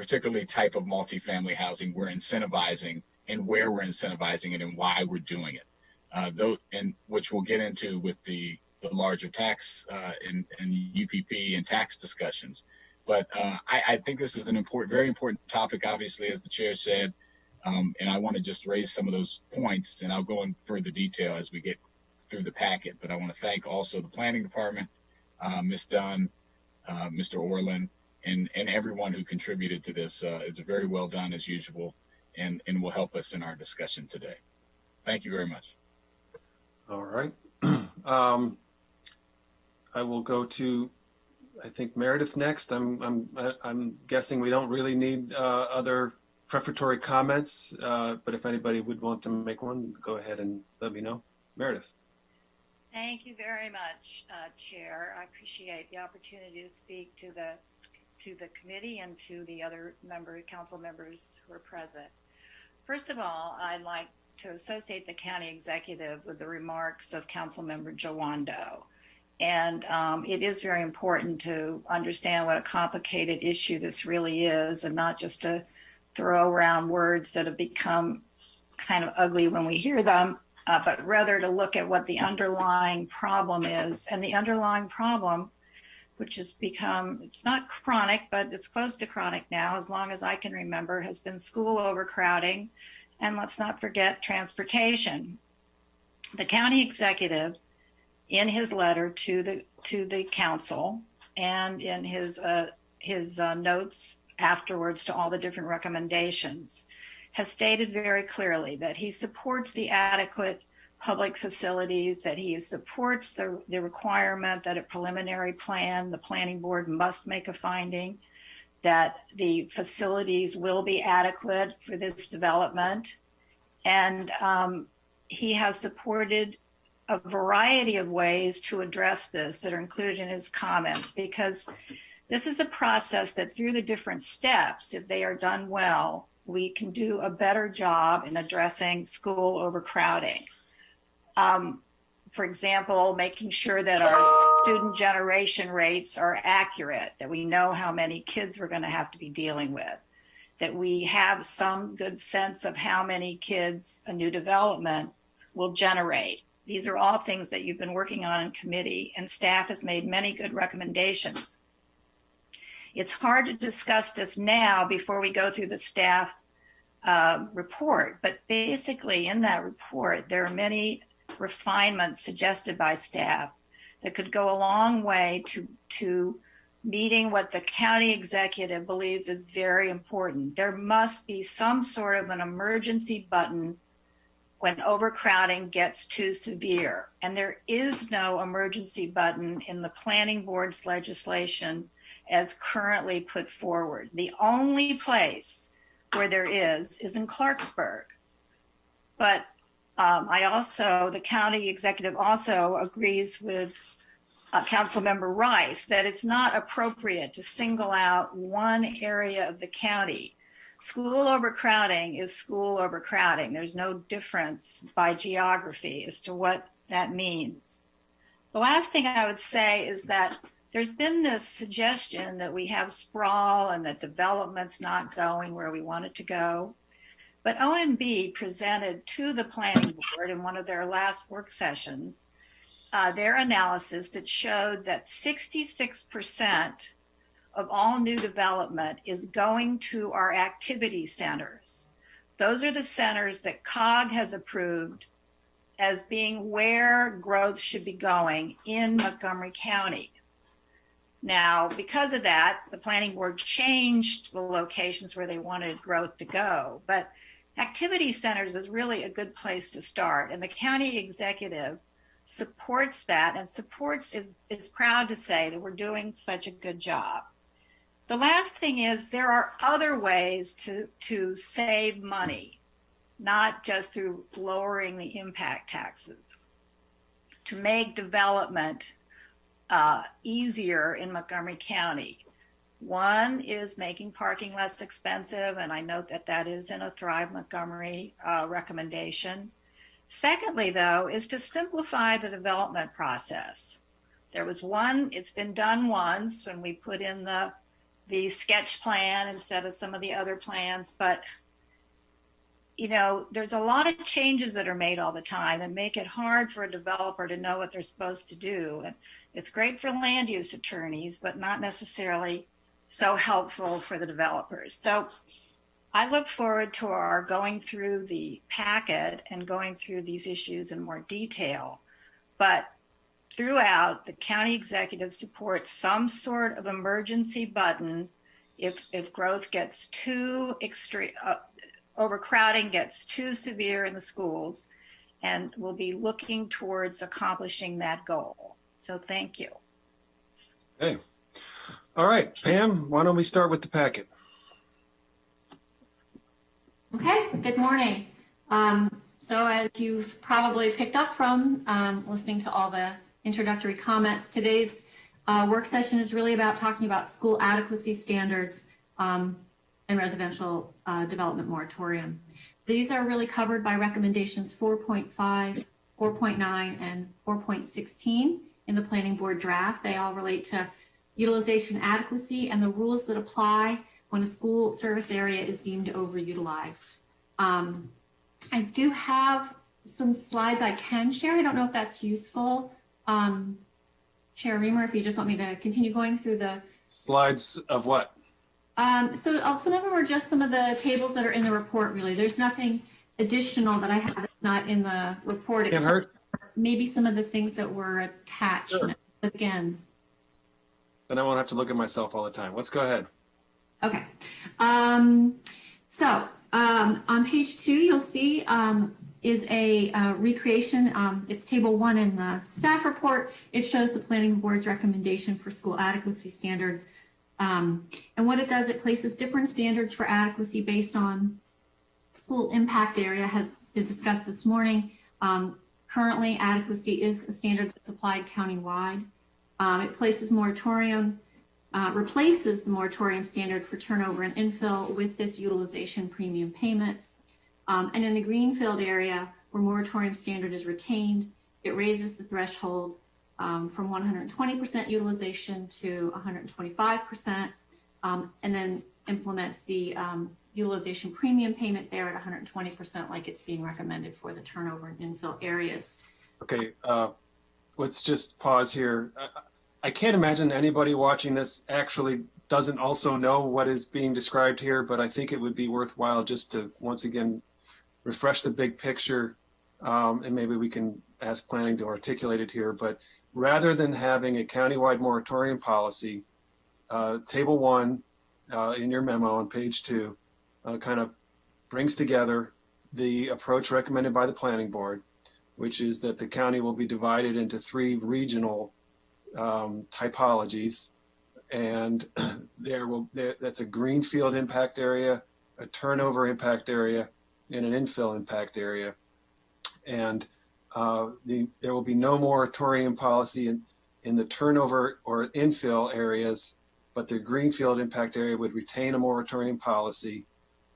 particularly type of multifamily housing we're incentivizing and where we're incentivizing it and why we're doing it. And which we'll get into with the larger tax and UPP and tax discussions. But I think this is an very important topic, obviously, as the chair said, and I want to just raise some of those points, and I'll go in further detail as we get through the packet. But I want to thank also the planning department, Ms. Dunn, Mr. Orland, and everyone who contributed to this. It's very well done as usual, and will help us in our discussion today. Thank you very much. All right. I will go to, I think, Meredith next. I'm guessing we don't really need other prefatory comments, but if anybody would want to make one, go ahead and let me know. Meredith. Thank you very much, Chair. I appreciate the opportunity to speak to the committee and to the other council members who are present. First of all, I'd like to associate the county executive with the remarks of Councilmember Jawando. And it is very important to understand what a complicated issue this really is, and not just to throw around words that have become kind of ugly when we hear them, but rather to look at what the underlying problem is. And the underlying problem, which has become, it's not chronic, but it's close to chronic now, as long as I can remember, has been school overcrowding. And let's not forget transportation. The county executive, in his letter to the council and in his notes afterwards to all the different recommendations, has stated very clearly that he supports the adequate public facilities, that he supports the requirement that a preliminary plan, the planning board must make a finding that the facilities will be adequate for this development. And he has supported a variety of ways to address this that are included in his comments, because this is a process that through the different steps, if they are done well, we can do a better job in addressing school overcrowding. For example, making sure that our student generation rates are accurate, that we know how many kids we're going to have to be dealing with, that we have some good sense of how many kids a new development will generate. These are all things that you've been working on in committee, and staff has made many good recommendations. It's hard to discuss this now before we go through the staff report, but basically in that report, there are many refinements suggested by staff that could go a long way to meeting what the county executive believes is very important. There must be some sort of an emergency button when overcrowding gets too severe. And there is no emergency button in the planning board's legislation as currently put forward. The only place where there is in Clarksburg. But the county executive also agrees with Councilmember Rice that it's not appropriate to single out one area of the county. School overcrowding is school overcrowding. There's no difference by geography as to what that means. The last thing I would say is that there's been this suggestion that we have sprawl and that development's not going where we want it to go. But OMB presented to the planning board in one of their last work sessions their analysis that showed that 66% of all new development is going to our activity centers. Those are the centers that COG has approved as being where growth should be going in Montgomery County. Now, because of that, the planning board changed the locations where they wanted growth to go. But activity centers is really a good place to start. And the county executive supports that and is proud to say that we're doing such a good job. The last thing is there are other ways to save money, not just through lowering the impact taxes, to make development easier in Montgomery County. One is making parking less expensive, and I note that that is in a Thrive Montgomery recommendation. Secondly, though, is to simplify the development process. There was one, it's been done once when we put in the the sketch plan instead of some of the other plans. But, you know, there's a lot of changes that are made all the time that make it hard for a developer to know what they're supposed to do. And it's great for land use attorneys, but not necessarily so helpful for the developers. So I look forward to our going through the packet and going through these issues in more detail. But throughout, the county executive supports some sort of emergency button if growth gets too extreme, overcrowding gets too severe in the schools, and we'll be looking towards accomplishing that goal. So thank you. Okay. All right, Pam, why don't we start with the packet? Okay, good morning. So as you've probably picked up from listening to all the introductory comments, today's work session is really about talking about school adequacy standards and residential development moratorium. These are really covered by recommendations 4.5, 4.9, and 4.16 in the planning board draft. They all relate to utilization adequacy and the rules that apply when a school service area is deemed overutilized. I do have some slides I can share. I don't know if that's useful. Chair Reamer, if you just want me to continue going through the Slides of what? So some of them are just some of the tables that are in the report, really. There's nothing additional that I have that's not in the report. Can't hurt. Maybe some of the things that were attached. Sure. But again. Then I won't have to look at myself all the time. Let's go ahead. Okay. On page 2, you'll see is a recreation. It's table 1 in the staff report. It shows the planning board's recommendation for school adequacy standards. And what it does, it places different standards for adequacy based on school impact area, has been discussed this morning. Currently, adequacy is a standard that's applied countywide. It places moratorium, replaces the moratorium standard for turnover and infill with this utilization premium payment. And in the greenfield area, where moratorium standard is retained, it raises the threshold from 120% utilization to 125%, and then implements the utilization premium payment there at 120%, like it's being recommended for the turnover and infill areas. Okay, let's just pause here. I can't imagine anybody watching this actually doesn't also know what is being described here, but I think it would be worthwhile just to once again refresh the big picture, and maybe we can ask planning to articulate it here. But rather than having a countywide moratorium policy, table 1 in your memo on page 2 kind of brings together the approach recommended by the planning board, which is that the county will be divided into 3 regional typologies, and that's a greenfield impact area, a turnover impact area, and an infill impact area. And there will be no moratorium policy in the turnover or infill areas, but the greenfield impact area would retain a moratorium policy,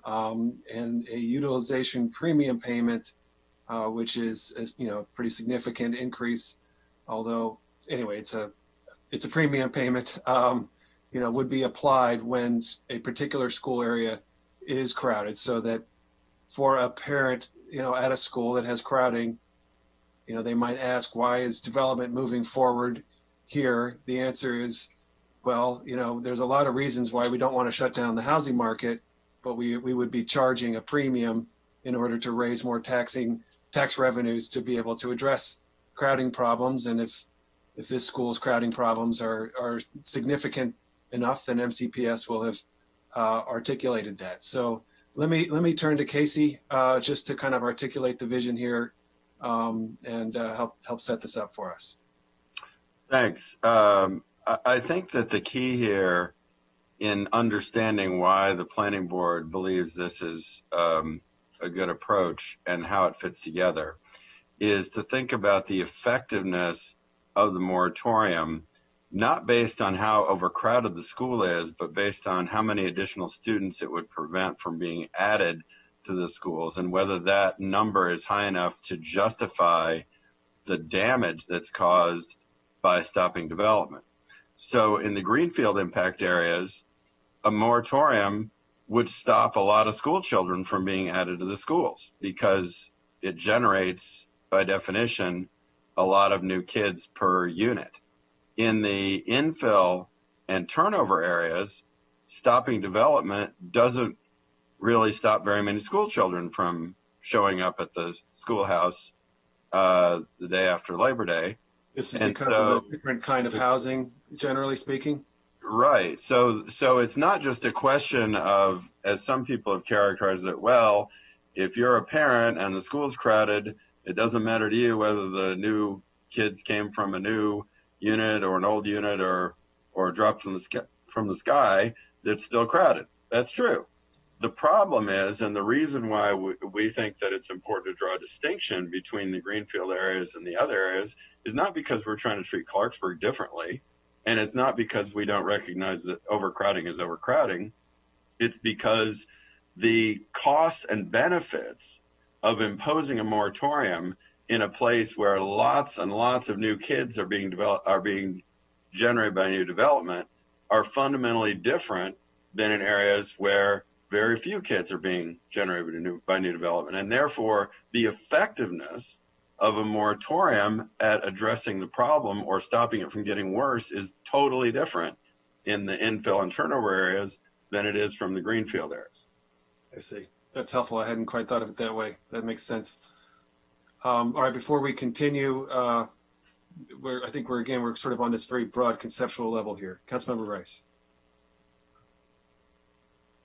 and a utilization premium payment, which is a pretty significant increase, although anyway, it's a premium payment, would be applied when a particular school area is crowded, so that for a parent, at a school that has crowding, they might ask, why is development moving forward here? The answer is, well, there's a lot of reasons why we don't want to shut down the housing market, but we would be charging a premium in order to raise more tax revenues to be able to address crowding problems. And if this school's crowding problems are significant enough, then MCPS will have articulated that. So let me turn to Casey just to kind of articulate the vision here, and help set this up for us. Thanks. I think that the key here in understanding why the planning board believes this is a good approach and how it fits together is to think about the effectiveness of the moratorium, not based on how overcrowded the school is, but based on how many additional students it would prevent from being added to the schools, and whether that number is high enough to justify the damage that's caused by stopping development. So in the greenfield impact areas, a moratorium would stop a lot of school children from being added to the schools because it generates, by definition, a lot of new kids per unit. In the infill and turnover areas, stopping development doesn't really stop very many school children from showing up at the schoolhouse the day after Labor Day. This is because of a different kind of housing, generally speaking. Right. So it's not just a question of, as some people have characterized it, well, if you're a parent and the school's crowded, it doesn't matter to you whether the new kids came from a new unit or an old unit or dropped from the sky, it's still crowded. That's true. The problem is, and the reason why we think that it's important to draw a distinction between the greenfield areas and the other areas is not because we're trying to treat Clarksburg differently, and it's not because we don't recognize that overcrowding is overcrowding. It's because the costs and benefits of imposing a moratorium in a place where lots and lots of new kids are being generated by new development are fundamentally different than in areas where very few kids are being generated by new development. And therefore, the effectiveness of a moratorium at addressing the problem or stopping it from getting worse is totally different in the infill and turnover areas than it is from the greenfield areas. I see. That's helpful. I hadn't quite thought of it that way. That makes sense. All right, before we continue, I think we're sort of on this very broad conceptual level here. Councilmember Rice.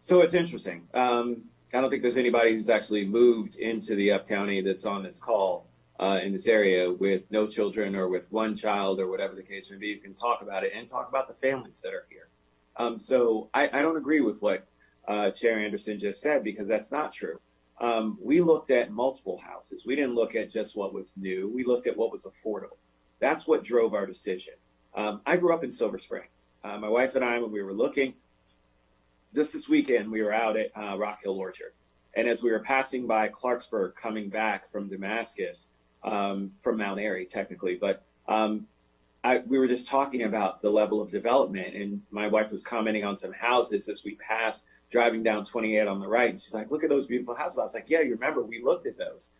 So it's interesting. I don't think there's anybody who's actually moved into the Up County that's on this call in this area with no children or with one child or whatever the case may be. You can talk about it and talk about the families that are here. So I don't agree with what Chair Anderson just said, because that's not true. We looked at multiple houses. We didn't look at just what was new. We looked at what was affordable. That's what drove our decision. I grew up in Silver Spring. My wife and I, when we were looking, just this weekend, we were out at Rock Hill Orchard. And as we were passing by Clarksburg, coming back from Damascus, from Mount Airy, technically, but we were just talking about the level of development. And my wife was commenting on some houses as we passed, driving down 28 on the right. And she's like, look at those beautiful houses. I was like, yeah, you remember, we looked at those.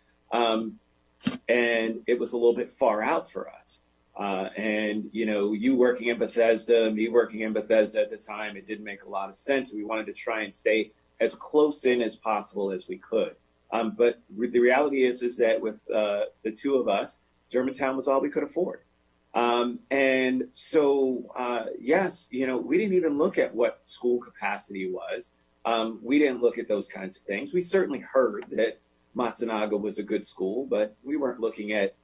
And it was a little bit far out for us. And, you know, you working in Bethesda, me working in Bethesda at the time, it didn't make a lot of sense. We wanted to try and stay as close in as possible as we could. But the reality is that with the two of us, Germantown was all we could afford. And so, yes, you know, we didn't even look at what school capacity was. We didn't look at those kinds of things. We certainly heard that Matsunaga was a good school, but we weren't looking at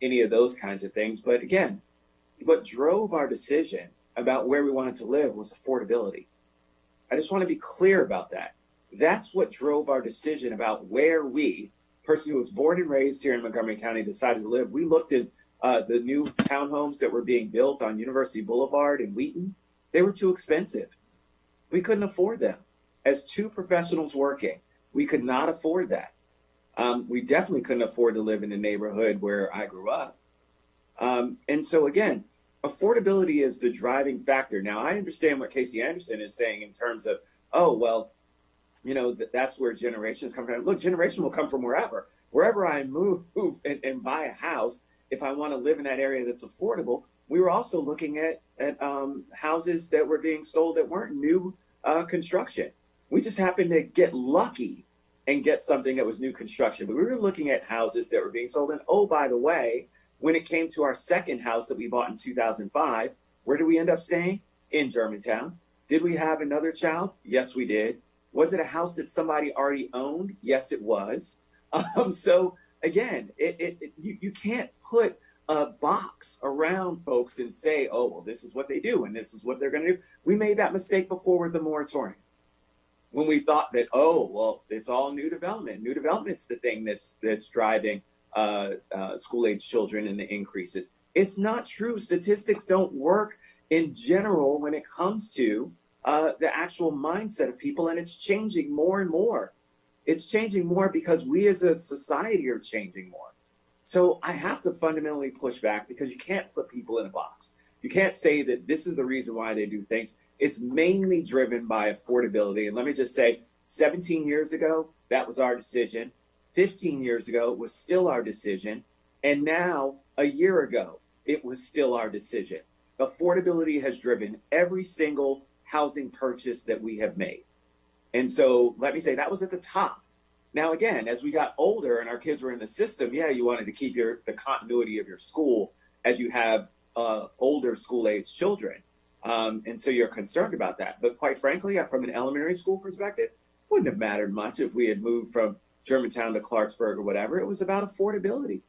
any of those kinds of things. But again, what drove our decision about where we wanted to live was affordability. I just want to be clear about that. That's what drove our decision about where we, person who was born and raised here in Montgomery County, decided to live. We looked at the new townhomes that were being built on University Boulevard in Wheaton. They were too expensive. We couldn't afford them. As two professionals working, we could not afford that. We definitely couldn't afford to live in the neighborhood where I grew up. And so again, affordability is the driving factor. Now, I understand what Casey Anderson is saying in terms of, oh, well, you know, that's where generations come from. Look, generation will come from wherever. Wherever I move and buy a house, if I want to live in that area that's affordable. We were also looking at houses that were being sold that weren't new construction. We just happened to get lucky and get something that was new construction. But we were looking at houses that were being sold. And oh, by the way, when it came to our second house that we bought in 2005, where did we end up staying? In Germantown. Did we have another child? Yes, we did. Was it a house that somebody already owned? Yes, it was. So again, you can't put a box around folks and say, oh, well, this is what they do and this is what they're going to do. We made that mistake before with the moratorium, when we thought that, oh, well, it's all new development. New development's the thing that's driving school-age children and the increases. It's not true. Statistics don't work in general when it comes to the actual mindset of people, and it's changing more and more. It's changing more because we as a society are changing more. So I have to fundamentally push back, because you can't put people in a box. You can't say that this is the reason why they do things. it's mainly driven by affordability. And let me just say, 17 years ago, that was our decision. 15 years ago, it was still our decision. And now, a year ago, it was still our decision. Affordability has driven every single housing purchase that we have made. And so let me say that was at the top. Now, again, as we got older and our kids were in the system, yeah, you wanted to keep the continuity of your school as you have older school-age children. And so you're concerned about that. But quite frankly, from an elementary school perspective, wouldn't have mattered much if we had moved from Germantown to Clarksburg or whatever. It was about affordability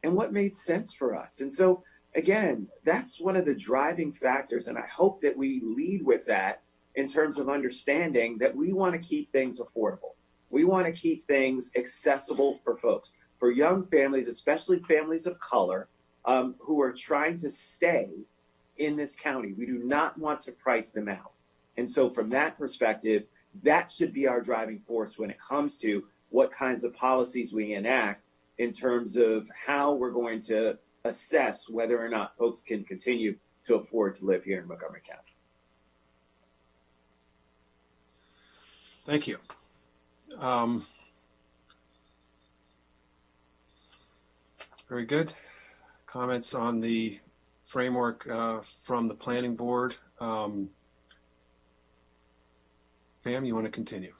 and what made sense for us. And so, again, that's one of the driving factors. And I hope that we lead with that in terms of understanding that we want to keep things affordable. We want to keep things accessible for folks, for young families, especially families of color, who are trying to stay in this county. We do not want to price them out. And so from that perspective, that should be our driving force when it comes to what kinds of policies we enact in terms of how we're going to assess whether or not folks can continue to afford to live here in Montgomery County. Thank you. Very good. Comments on the framework from the planning board. Pam, you want to continue?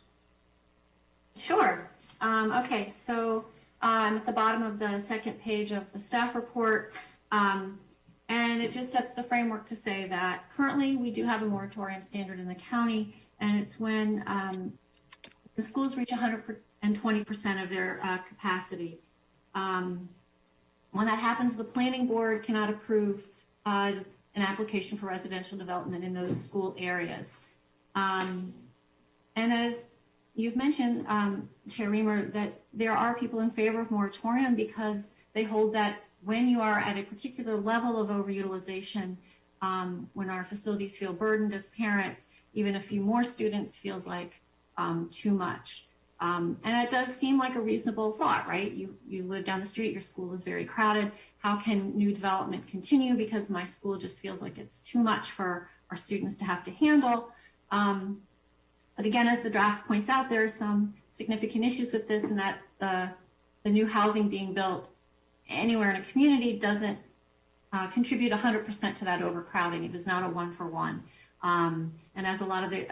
Sure. Okay, so at the bottom of the second page of the staff report, and it just sets the framework to say that currently we do have a moratorium standard in the county, and it's when the schools reach 120% of their capacity. When that happens, the planning board cannot approve an application for residential development in those school areas. And as you've mentioned, Chair Reamer, that there are people in favor of moratorium because they hold that when you are at a particular level of overutilization, when our facilities feel burdened as parents, even a few more students feels like too much. And it does seem like a reasonable thought, right? You live down the street, your school is very crowded. How can new development continue because my school just feels like it's too much for our students to have to handle? But again, as the draft points out, there are some significant issues with this, and that the new housing being built anywhere in a community doesn't contribute 100% to that overcrowding. It is not a one-for-one. And as a lot of the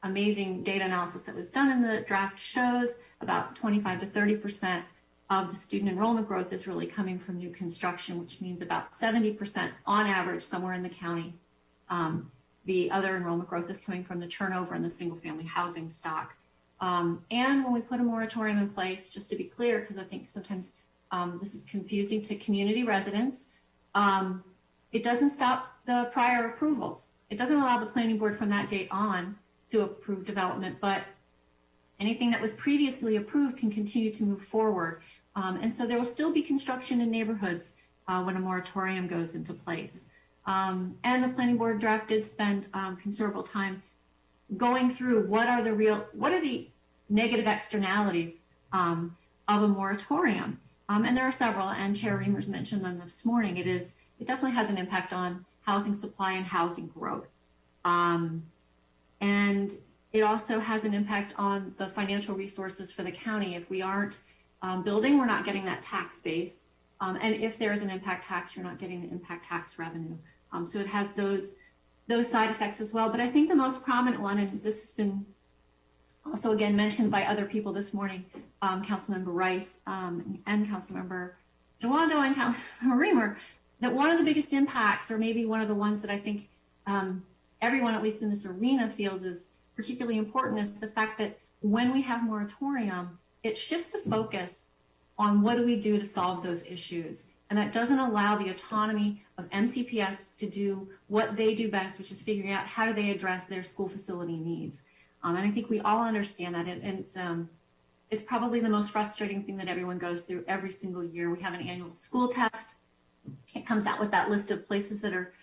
amazing data analysis that was done in the draft shows, about 25 to 30% of the student enrollment growth is really coming from new construction, which means about 70% on average somewhere in the county. The other enrollment growth is coming from the turnover in the single family housing stock. And when we put a moratorium in place, just to be clear, because I think sometimes this is confusing to community residents, it doesn't stop the prior approvals. It doesn't allow the planning board from that date on to approve development, but anything that was previously approved can continue to move forward. And so there will still be construction in neighborhoods when a moratorium goes into place. And the planning board draft did spend considerable time going through what are the negative externalities of a moratorium. And there are several, and Chair Reimers mentioned them this morning. It definitely has an impact on housing supply and housing growth. And it also has an impact on the financial resources for the county. If we aren't building, we're not getting that tax base. And if there's an impact tax, you're not getting the impact tax revenue. So it has those side effects as well. But I think the most prominent one, and this has been also again mentioned by other people this morning, Councilmember Rice and Councilmember Jawando and Councilmember Reamer, that one of the biggest impacts, or maybe one of the ones that I think everyone, at least in this arena, feels is particularly important, is the fact that when we have moratorium, it shifts the focus on what do we do to solve those issues. And that doesn't allow the autonomy of MCPS to do what they do best, which is figuring out how do they address their school facility needs. And I think we all understand that. And it's probably the most frustrating thing that everyone goes through every single year. We have an annual school test. It comes out with that list of places that are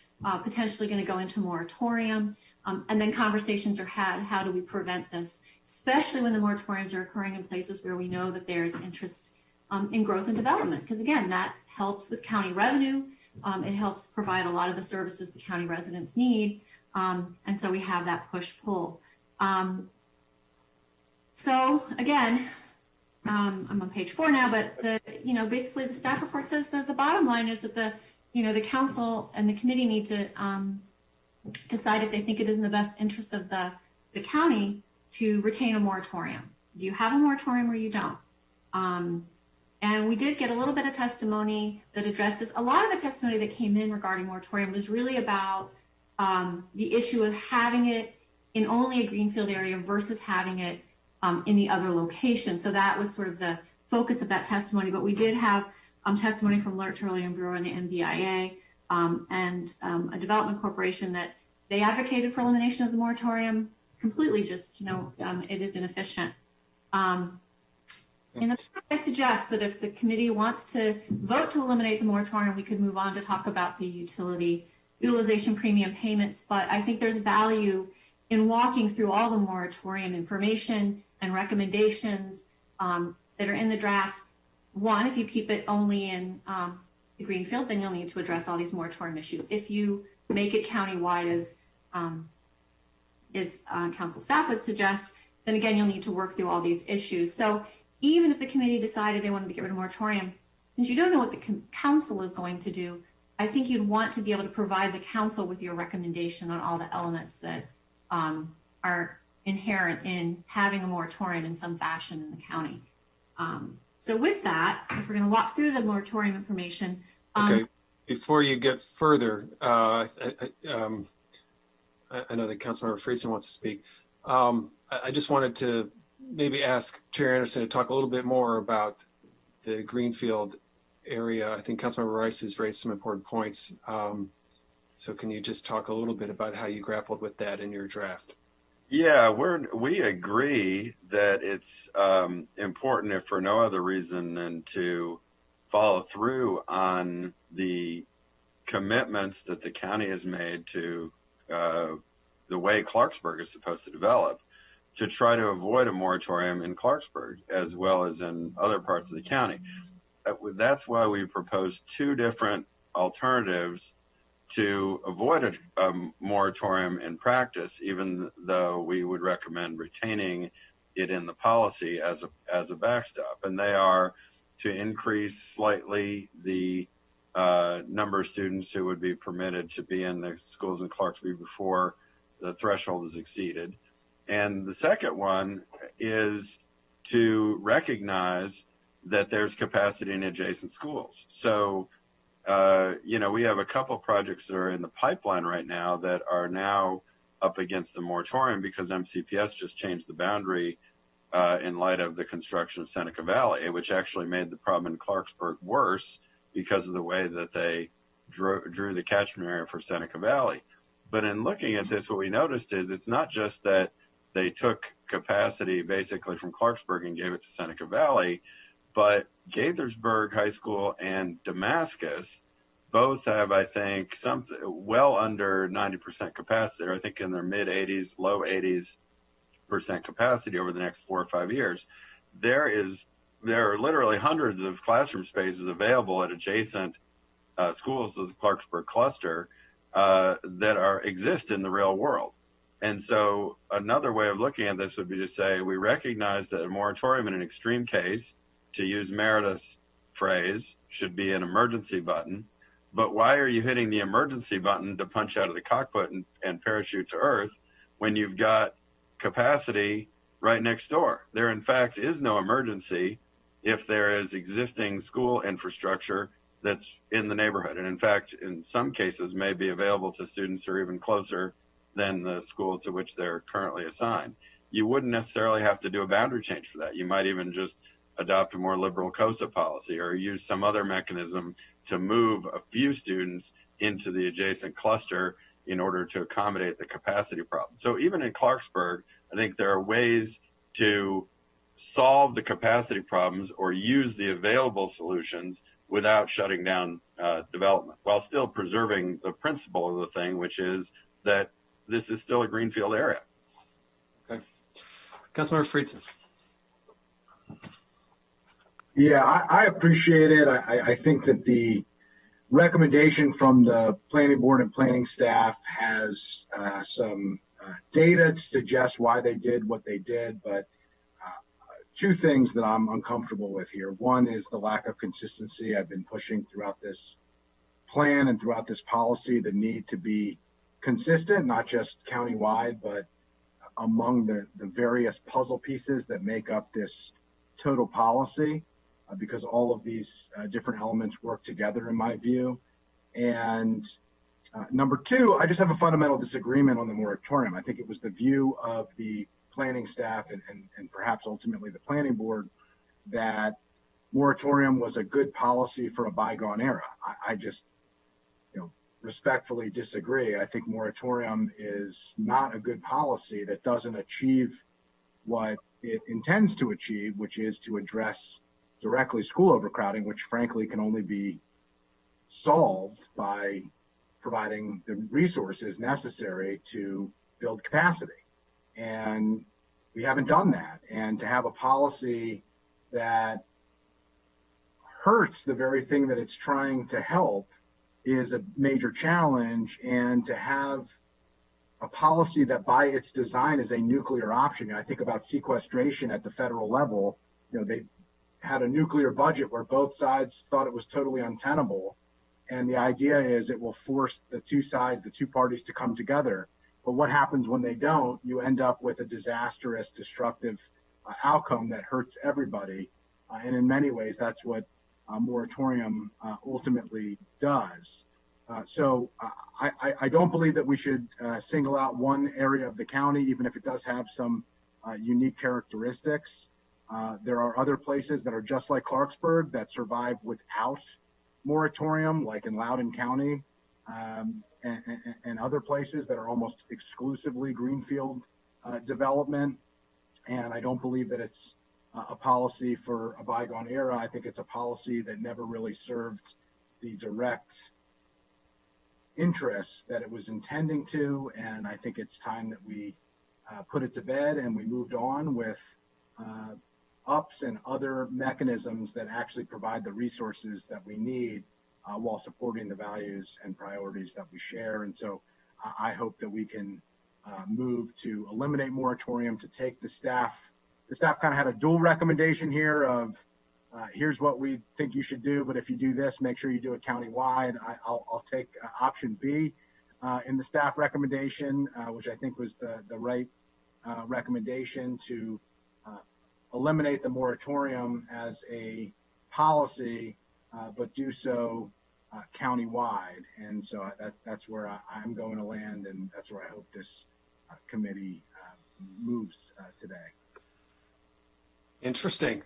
potentially going to go into moratorium. And then conversations are had, how do we prevent this, especially when the moratoriums are occurring in places where we know that there's interest in growth and development. Because again, that helps with county revenue. It helps provide a lot of the services the county residents need. And so we have that push-pull. So again, I'm on page 4 now, but basically the staff report says that the bottom line is that the council and the committee need to decide if they think it is in the best interest of the county to retain a moratorium. Do you have a moratorium or you don't? And we did get a little bit of testimony that addressed this. A lot of the testimony that came in regarding moratorium was really about the issue of having it in only a greenfield area versus having it in the other location. So that was sort of the focus of that testimony. But we did have testimony from Lurch, Hurley and Brewer and the MBIA and a development corporation that they advocated for elimination of the moratorium completely. Just it is inefficient. And I suggest that if the committee wants to vote to eliminate the moratorium, we could move on to talk about the utilization premium payments. But I think there's value in walking through all the moratorium information and recommendations that are in the draft. One, if you keep it only in the greenfield, then you'll need to address all these moratorium issues. If you make it countywide, as council staff would suggest, then again, you'll need to work through all these issues. So even if the committee decided they wanted to get rid of moratorium, since you don't know what the council is going to do, I think you'd want to be able to provide the council with your recommendation on all the elements that are inherent in having a moratorium in some fashion in the county. So with that, if we're going to walk through the moratorium information. Okay, before you get further, I know that Councilmember Friedson wants to speak. I just wanted to maybe ask Chair Anderson to talk a little bit more about the greenfield area. I think Councilmember Rice has raised some important points. So can you just talk a little bit about how you grappled with that in your draft? Yeah, we agree that it's important, if for no other reason than to follow through on the commitments that the county has made to the way Clarksburg is supposed to develop, to try to avoid a moratorium in Clarksburg as well as in other parts of the county. That's why we proposed 2 different alternatives to avoid a moratorium in practice, even though we would recommend retaining it in the policy as a backstop. And they are to increase slightly the number of students who would be permitted to be in the schools in Clarksburg before the threshold is exceeded. And the second one is to recognize that there's capacity in adjacent schools. So, we have a couple of projects that are in the pipeline right now that are now up against the moratorium because MCPS just changed the boundary in light of the construction of Seneca Valley, which actually made the problem in Clarksburg worse because of the way that they drew the catchment area for Seneca Valley. But in looking at this, what we noticed is it's not just that they took capacity basically from Clarksburg and gave it to Seneca Valley, but Gaithersburg High School and Damascus both have, I think, something well under 90% capacity. They're, I think, in their mid 80s, low 80s% capacity over the next 4 or 5 years. There are literally hundreds of classroom spaces available at adjacent schools of the Clarksburg cluster that exist in the real world. And so another way of looking at this would be to say, we recognize that a moratorium in an extreme case, to use Meredith's phrase, should be an emergency button. But why are you hitting the emergency button to punch out of the cockpit and parachute to earth when you've got capacity right next door? There, in fact, is no emergency if there is existing school infrastructure that's in the neighborhood. And in fact, in some cases may be available to students who are even closer than the school to which they're currently assigned. You wouldn't necessarily have to do a boundary change for that. You might even just adopt a more liberal COSA policy or use some other mechanism to move a few students into the adjacent cluster in order to accommodate the capacity problem. So even in Clarksburg, I think there are ways to solve the capacity problems or use the available solutions without shutting down development, while still preserving the principle of the thing, which is that this is still a greenfield area. Okay. Councilmember Friedson. Yeah, I appreciate it. I think that the recommendation from the planning board and planning staff has some data to suggest why they did what they did, but two things that I'm uncomfortable with here. One is the lack of consistency. I've been pushing throughout this plan and throughout this policy the need to be consistent, not just countywide, but among the various puzzle pieces that make up this total policy, because all of these different elements work together in my view. And number two, I just have a fundamental disagreement on the moratorium. I think it was the view of the planning staff and perhaps ultimately the planning board that moratorium was a good policy for a bygone era. I just, respectfully disagree. I think moratorium is not a good policy that doesn't achieve what it intends to achieve, which is to address directly school overcrowding, which frankly can only be solved by providing the resources necessary to build capacity. And we haven't done that. And to have a policy that hurts the very thing that it's trying to help is a major challenge. And to have a policy that by its design is a nuclear option. I think about sequestration at the federal level. They had a nuclear budget where both sides thought it was totally untenable. And the idea is it will force the two sides, the two parties to come together. But what happens when they don't? You end up with a disastrous, destructive outcome that hurts everybody. And in many ways, that's what a moratorium ultimately does. So I don't believe that we should single out one area of the county, even if it does have some unique characteristics. There are other places that are just like Clarksburg that survive without moratorium, like in Loudoun County, and other places that are almost exclusively greenfield development. And I don't believe that it's a policy for a bygone era. I think it's a policy that never really served the direct interests that it was intending to. And I think it's time that we put it to bed and we moved on with UPS and other mechanisms that actually provide the resources that we need while supporting the values and priorities that we share. And so I hope that we can move to eliminate moratorium, to take the staff kind of had a dual recommendation here of here's what we think you should do, but if you do this, make sure you do it countywide. I'll take option B in the staff recommendation, which I think was the right recommendation, to eliminate the moratorium as a policy, but do so countywide. And so that's where I'm going to land, and that's where I hope this committee moves today. Interesting.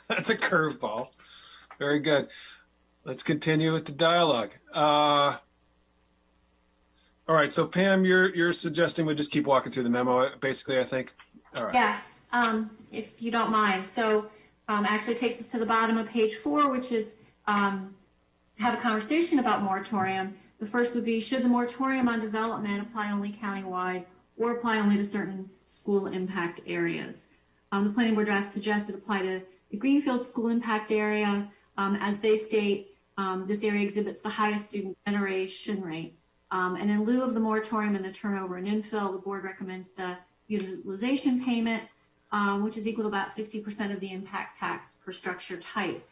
That's a curveball. Very good. Let's continue with the dialogue. All right. So Pam, you're suggesting we just keep walking through the memo, basically, I think. All right. Yes, if you don't mind. So actually takes us to the bottom of page 4, which is have a conversation about moratorium. The first would be, should the moratorium on development apply only countywide or apply only to certain school impact areas? The planning board draft suggests it apply to the Greenfield school impact area. As they state, this area exhibits the highest student generation rate. And in lieu of the moratorium and the turnover and infill, the board recommends the utilization payment, which is equal to about 60% of the impact tax per structure type.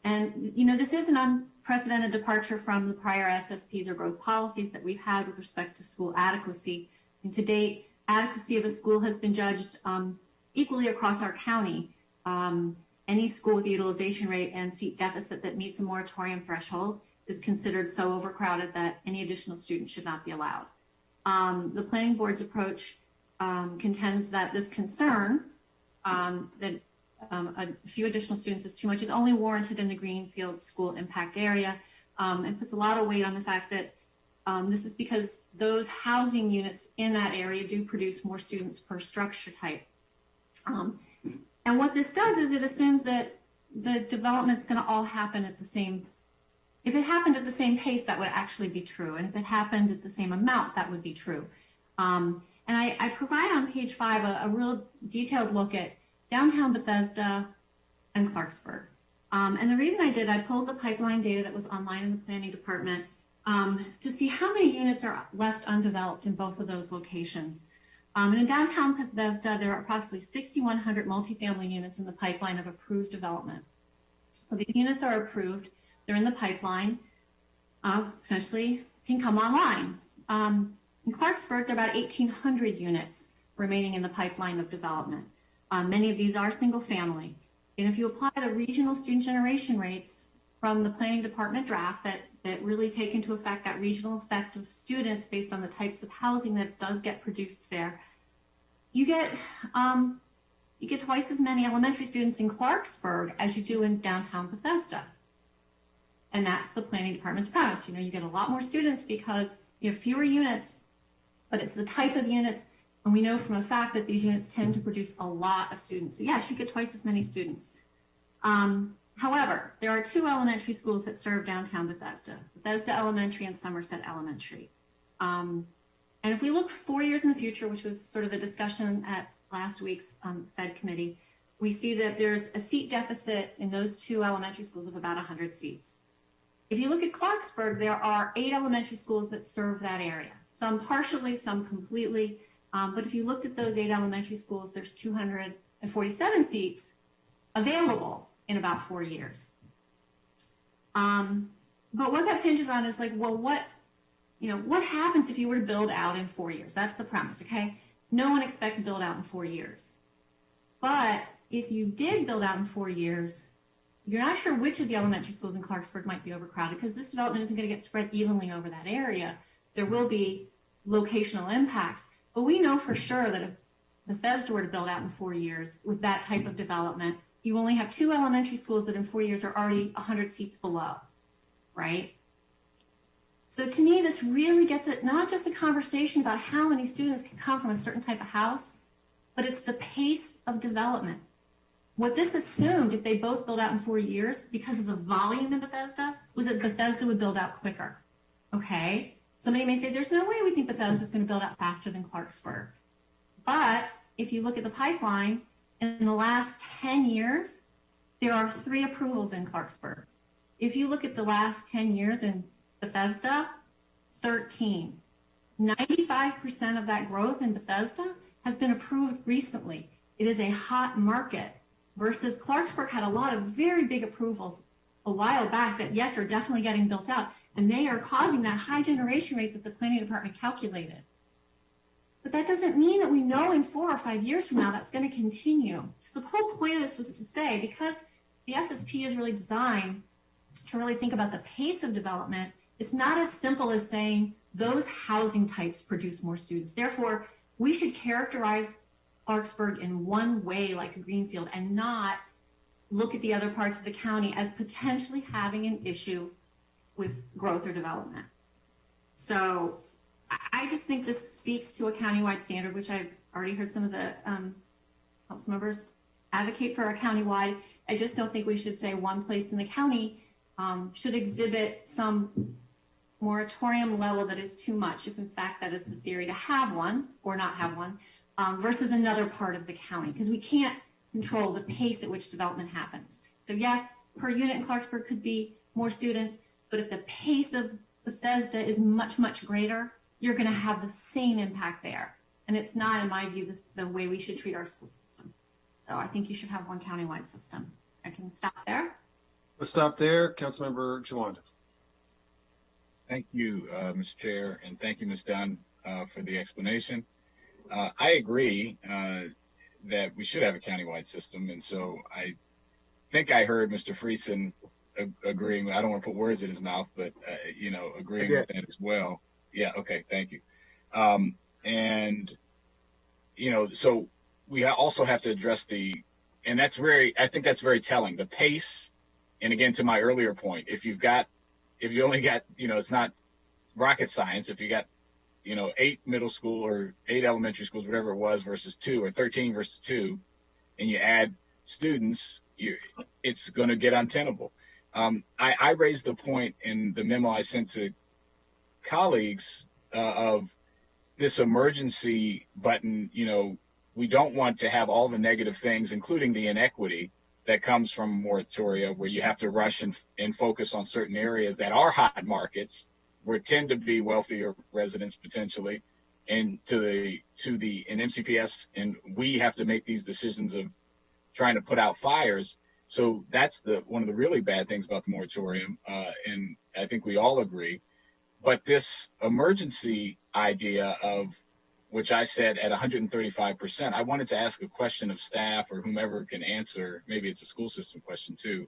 And, this is an unprecedented departure from the prior SSPs or growth policies that we've had with respect to school adequacy. And to date, adequacy of a school has been judged equally across our county. Any school with a utilization rate and seat deficit that meets a moratorium threshold is considered so overcrowded that any additional students should not be allowed. The planning board's approach contends that this concern that a few additional students is too much is only warranted in the Greenfield school impact area, and puts a lot of weight on the fact that this is because those housing units in that area do produce more students per structure type. And what this does is it assumes that the development's going to all happen at the same. If it happened at the same pace, that would actually be true. And if it happened at the same amount, that would be true. And I provide on page 5 a real detailed look at downtown Bethesda and Clarksburg. And the reason I did, I pulled the pipeline data that was online in the planning department to see how many units are left undeveloped in both of those locations. And in downtown Bethesda, there are approximately 6,100 multifamily units in the pipeline of approved development. So these units are approved, they're in the pipeline, potentially can come online. In Clarksburg, there are about 1,800 units remaining in the pipeline of development. Many of these are single family. And if you apply the regional student generation rates from the planning department draft that really take into effect that regional effect of students based on the types of housing that does get produced there, you get twice as many elementary students in Clarksburg as you do in downtown Bethesda. And that's the planning department's premise. You get a lot more students because you have fewer units, but it's the type of units, and we know from a fact that these units tend to produce a lot of students. So yes, you get twice as many students. However, there are two elementary schools that serve downtown Bethesda, Bethesda Elementary and Somerset Elementary. And if we look 4 years in the future, which was sort of the discussion at last week's Fed committee, we see that there's a seat deficit in those two elementary schools of about 100 seats. If you look at Clarksburg, there are 8 elementary schools that serve that area, some partially, some completely. But if you looked at those 8 elementary schools, there's 247 seats available in about 4 years. But what that hinges on is like, well, what happens if you were to build out in 4 years? That's the premise, okay? No one expects to build out in 4 years. But if you did build out in 4 years, you're not sure which of the elementary schools in Clarksburg might be overcrowded because this development isn't going to get spread evenly over that area. There will be locational impacts, but we know for sure that if Bethesda were to build out in 4 years with that type of development, you only have 2 elementary schools that in 4 years are already 100 seats below, right? So to me, this really gets at not just a conversation about how many students can come from a certain type of house, but it's the pace of development. What this assumed, if they both build out in 4 years, because of the volume in Bethesda, was that Bethesda would build out quicker. Okay? Somebody may say, there's no way we think Bethesda is going to build out faster than Clarksburg. But if you look at the pipeline, in the last 10 years, there are 3 approvals in Clarksburg. If you look at the last 10 years in Bethesda, 13. 95% of that growth in Bethesda has been approved recently. It is a hot market. Versus Clarksburg had a lot of very big approvals a while back that, yes, are definitely getting built out, and they are causing that high generation rate that the planning department calculated. But that doesn't mean that we know in 4 or 5 years from now that's going to continue. So the whole point of this was to say, because the SSP is really designed to really think about the pace of development, it's not as simple as saying those housing types produce more students. Therefore, we should characterize Clarksburg in one way like a greenfield and not look at the other parts of the county as potentially having an issue with growth or development. So I just think this speaks to a countywide standard, which I've already heard some of the council members advocate for a countywide. I just don't think we should say one place in the county should exhibit some moratorium level that is too much, if in fact that is the theory, to have one or not have one. Versus another part of the county, because we can't control the pace at which development happens. So yes, per unit in Clarksburg could be more students, but if the pace of Bethesda is much, much greater, you're going to have the same impact there. And it's not, in my view, the way we should treat our school system. So I think you should have one countywide system. I can stop there. Let's stop there. Councilmember Jawanda. Thank you, Mr. Chair, and thank you, Ms. Dunn, for the explanation. I agree that we should have a countywide system, and so I think I heard Mr. Friesen agreeing. I don't want to put words in his mouth, but agreeing with that as well. Yeah. Okay. Thank you. So we also have to address and I think that's very telling. The pace, and again, to my earlier point, if you only got, it's not rocket science. If you got 8 middle school or 8 elementary schools, whatever it was, versus 2, or 13 versus 2, and you add students, it's going to get untenable. I raised the point in the memo I sent to colleagues of this emergency button. We don't want to have all the negative things, including the inequity that comes from moratoria, where you have to rush and focus on certain areas that are hot markets, where tend to be wealthier residents potentially, and to the in MCPS, and we have to make these decisions of trying to put out fires. So that's one of the really bad things about the moratorium, and I think we all agree. But this emergency idea of, which I said at 135%, I wanted to ask a question of staff or whomever can answer. Maybe it's a school system question too.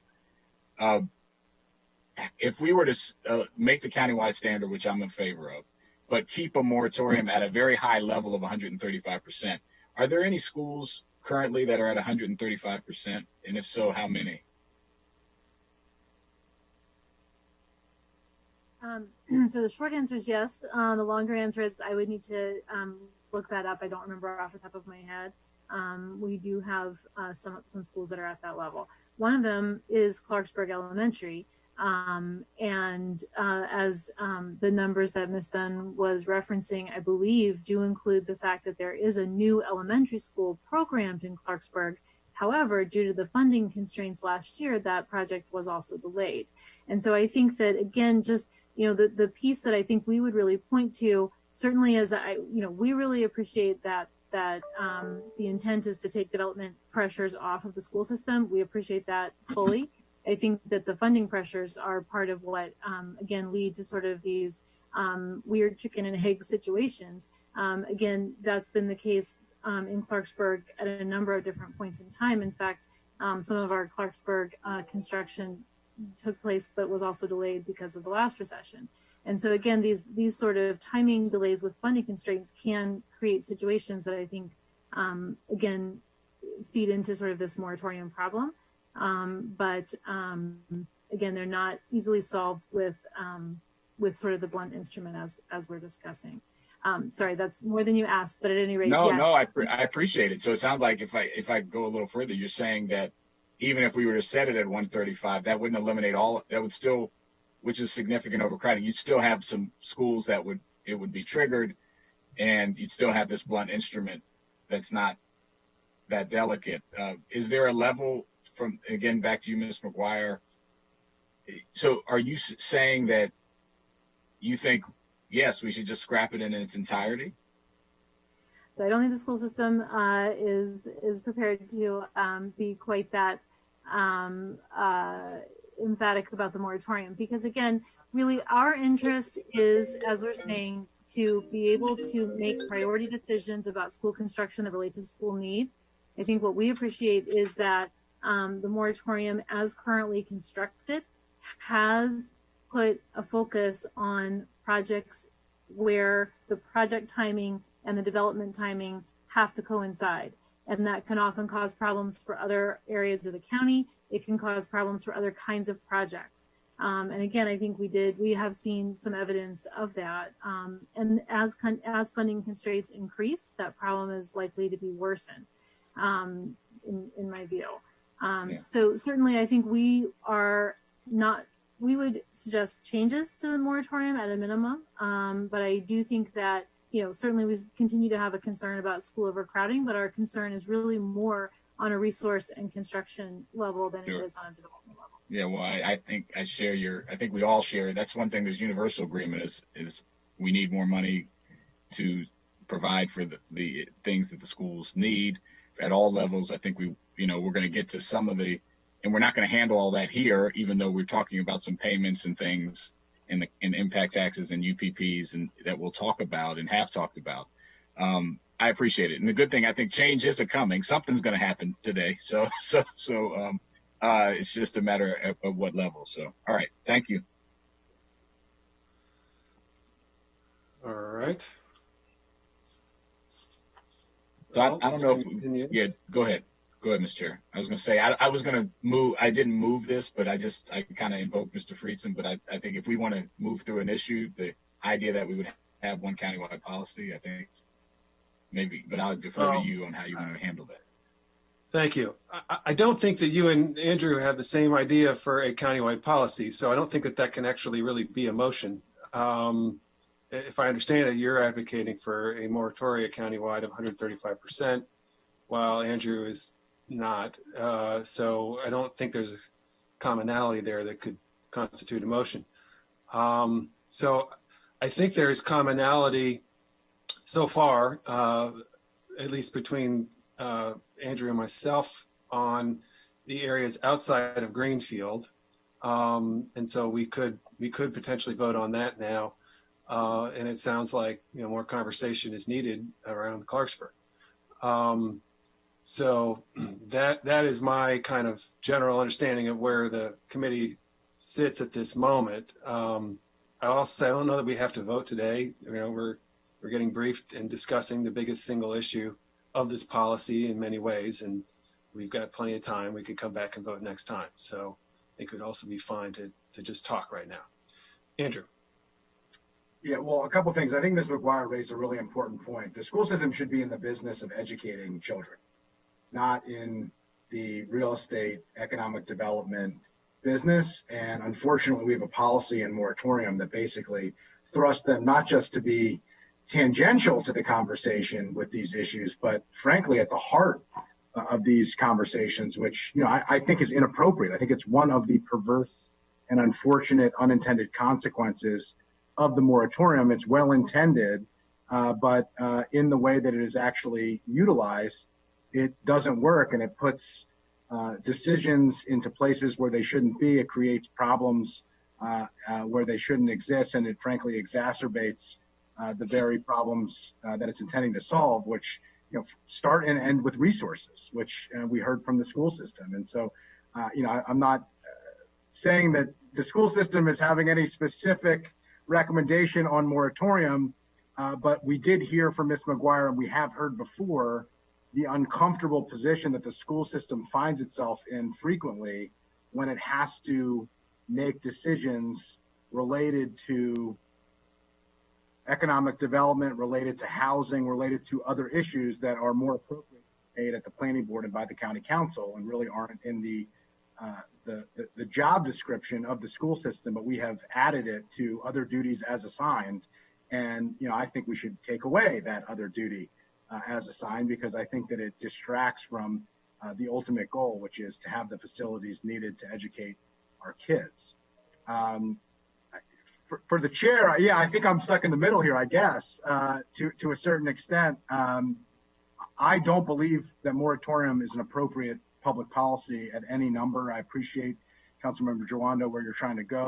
If we were to make the countywide standard, which I'm in favor of, but keep a moratorium at a very high level of 135%, are there any schools currently that are at 135%? And if so, how many? So the short answer is yes. The longer answer is I would need to look that up. I don't remember off the top of my head. We do have some schools that are at that level. One of them is Clarksburg Elementary. As the numbers that Ms. Dunn was referencing, I believe, do include the fact that there is a new elementary school programmed in Clarksburg. However, due to the funding constraints last year, that project was also delayed. And so I think that, again, just, the piece that I think we would really point to, certainly as we really appreciate that the intent is to take development pressures off of the school system. We appreciate that fully. I think that the funding pressures are part of what, again, lead to sort of these weird chicken and egg situations. Again, that's been the case in Clarksburg at a number of different points in time. In fact, some of our Clarksburg construction took place, but was also delayed because of the last recession. And so again, these sort of timing delays with funding constraints can create situations that I think, again, feed into sort of this moratorium problem. But again, they're not easily solved with sort of the blunt instrument as we're discussing. Sorry, that's more than you asked, but at any rate, No, yes. no, I appreciate it. So it sounds like if I go a little further, you're saying that even if we were to set it at 135, that wouldn't eliminate that would still, which is significant overcrowding. You'd still have some schools it would be triggered, and you'd still have this blunt instrument that's not that delicate. Is there a level from, again, back to you, Ms. McGuire? So are you saying that you think, yes, we should just scrap it in its entirety? So I don't think the school system is prepared to be quite that emphatic about the moratorium, because again, really our interest is, as we're saying, to be able to make priority decisions about school construction that relate to school need. I think what we appreciate is that the moratorium as currently constructed has put a focus on projects where the project timing and the development timing have to coincide. And that can often cause problems for other areas of the county. It can cause problems for other kinds of projects. And again, I think we have seen some evidence of that. And as funding constraints increase, that problem is likely to be worsened, in my view. So certainly I think we would suggest changes to the moratorium at a minimum. But I do think that, certainly we continue to have a concern about school overcrowding, but our concern is really more on a resource and construction level than Sure. it is on a development level. Yeah, well, I think I think we all share. That's one thing. There's universal agreement is we need more money to provide for the things that the schools need at all levels. I think we're going to get to some of and we're not going to handle all that here, even though we're talking about some payments and things in impact taxes and UPPs and that we'll talk about and have talked about. I appreciate it. And the good thing, I think change is coming. Something's going to happen today. So it's just a matter of what level. So, all right. Thank you. All right. So I don't know if, yeah, go ahead. Go ahead, Mr. Chair. I was going to say, I was going to move, I didn't move this, but I kind of invoked Mr. Friedson, but I think if we want to move through an issue, the idea that we would have one countywide policy, I think maybe, but I'll defer to you on how you want to handle that. Thank you. I don't think that you and Andrew have the same idea for a countywide policy, so I don't think that can actually really be a motion. If I understand it, you're advocating for a moratoria countywide of 135%, while Andrew is not. So I don't think there's a commonality there that could constitute a motion. So I think there's commonality so far, at least between Andrew and myself, on the areas outside of Greenfield. And so we could potentially vote on that now. And it sounds like, more conversation is needed around Clarksburg. So that is my kind of general understanding of where the committee sits at this moment. I also say I don't know that we have to vote today. We're getting briefed and discussing the biggest single issue of this policy in many ways, and we've got plenty of time. We could come back and vote next time. So it could also be fine to just talk right now. Andrew. Yeah, well, a couple of things. I think Ms. McGuire raised a really important point. The school system should be in the business of educating children, not in the real estate economic development business. And unfortunately, we have a policy and moratorium that basically thrusts them not just to be tangential to the conversation with these issues, but frankly at the heart of these conversations, which I think is inappropriate. I think it's one of the perverse and unfortunate unintended consequences of the moratorium. It's well intended, but in the way that it is actually utilized, it doesn't work, and it puts decisions into places where they shouldn't be. It creates problems where they shouldn't exist, and it frankly exacerbates the very problems that it's intending to solve, which start and end with resources, which we heard from the school system. And so, I'm not saying that the school system is having any specific recommendation on moratorium, but we did hear from Ms. McGuire, and we have heard before, the uncomfortable position that the school system finds itself in frequently when it has to make decisions related to economic development, related to housing, related to other issues that are more appropriate made at the planning board and by the county council, and really aren't in the job description of the school system, but we have added it to other duties as assigned. And I think we should take away that other duty as assigned, because I think that it distracts from the ultimate goal, which is to have the facilities needed to educate our kids. For the chair, I think I'm stuck in the middle here, I guess, to a certain extent. I don't believe that moratorium is an appropriate public policy at any number. I appreciate Councilmember Jawando where you're trying to go.